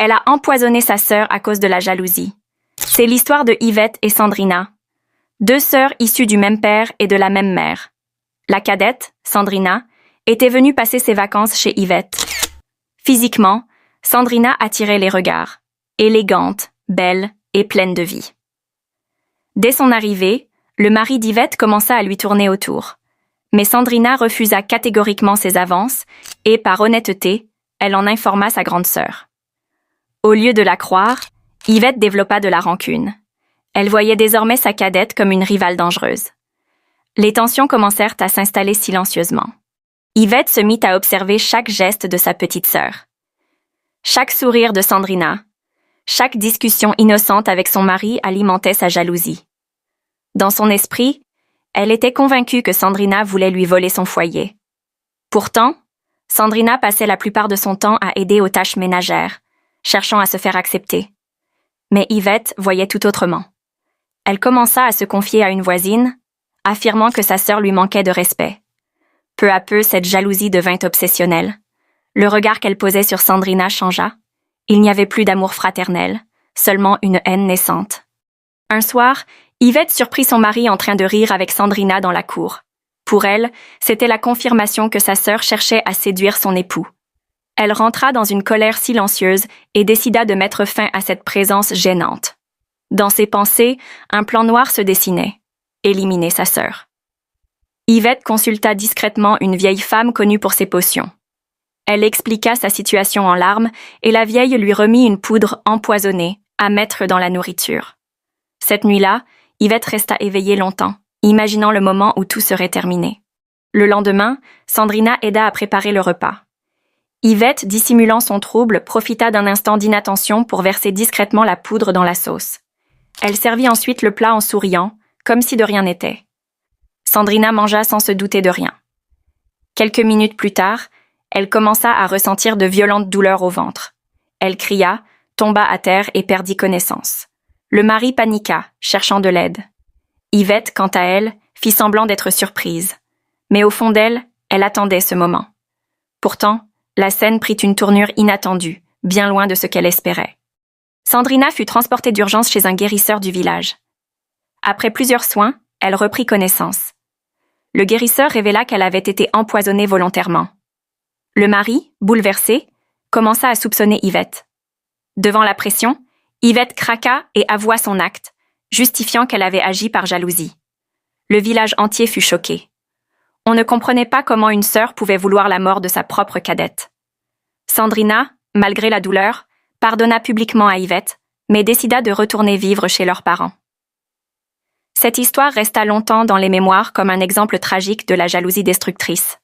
Elle a empoisonné sa sœur à cause de la jalousie. C'est l'histoire de Yvette et Sandrina, deux sœurs issues du même père et de la même mère. La cadette, Sandrina, était venue passer ses vacances chez Yvette. Physiquement, Sandrina attirait les regards, élégante, belle et pleine de vie. Dès son arrivée, le mari d'Yvette commença à lui tourner autour. Mais Sandrina refusa catégoriquement ses avances et, par honnêteté, elle en informa sa grande sœur. Au lieu de la croire, Yvette développa de la rancune. Elle voyait désormais sa cadette comme une rivale dangereuse. Les tensions commencèrent à s'installer silencieusement. Yvette se mit à observer chaque geste de sa petite sœur. Chaque sourire de Sandrina, chaque discussion innocente avec son mari alimentait sa jalousie. Dans son esprit, elle était convaincue que Sandrina voulait lui voler son foyer. Pourtant, Sandrina passait la plupart de son temps à aider aux tâches ménagères, cherchant à se faire accepter. Mais Yvette voyait tout autrement. Elle commença à se confier à une voisine, affirmant que sa sœur lui manquait de respect. Peu à peu, cette jalousie devint obsessionnelle. Le regard qu'elle posait sur Sandrina changea. Il n'y avait plus d'amour fraternel, seulement une haine naissante. Un soir, Yvette surprit son mari en train de rire avec Sandrina dans la cour. Pour elle, c'était la confirmation que sa sœur cherchait à séduire son époux. Elle rentra dans une colère silencieuse et décida de mettre fin à cette présence gênante. Dans ses pensées, un plan noir se dessinait. Éliminer sa sœur. Yvette consulta discrètement une vieille femme connue pour ses potions. Elle expliqua sa situation en larmes et la vieille lui remit une poudre empoisonnée à mettre dans la nourriture. Cette nuit-là, Yvette resta éveillée longtemps, imaginant le moment où tout serait terminé. Le lendemain, Sandrina aida à préparer le repas. Yvette, dissimulant son trouble, profita d'un instant d'inattention pour verser discrètement la poudre dans la sauce. Elle servit ensuite le plat en souriant, comme si de rien n'était. Sandrina mangea sans se douter de rien. Quelques minutes plus tard, elle commença à ressentir de violentes douleurs au ventre. Elle cria, tomba à terre et perdit connaissance. Le mari paniqua, cherchant de l'aide. Yvette, quant à elle, fit semblant d'être surprise. Mais au fond d'elle, elle attendait ce moment. Pourtant, la scène prit une tournure inattendue, bien loin de ce qu'elle espérait. Sandrina fut transportée d'urgence chez un guérisseur du village. Après plusieurs soins, elle reprit connaissance. Le guérisseur révéla qu'elle avait été empoisonnée volontairement. Le mari, bouleversé, commença à soupçonner Yvette. Devant la pression, Yvette craqua et avoua son acte, justifiant qu'elle avait agi par jalousie. Le village entier fut choqué. On ne comprenait pas comment une sœur pouvait vouloir la mort de sa propre cadette. Sandrina, malgré la douleur, pardonna publiquement à Yvette, mais décida de retourner vivre chez leurs parents. Cette histoire resta longtemps dans les mémoires comme un exemple tragique de la jalousie destructrice.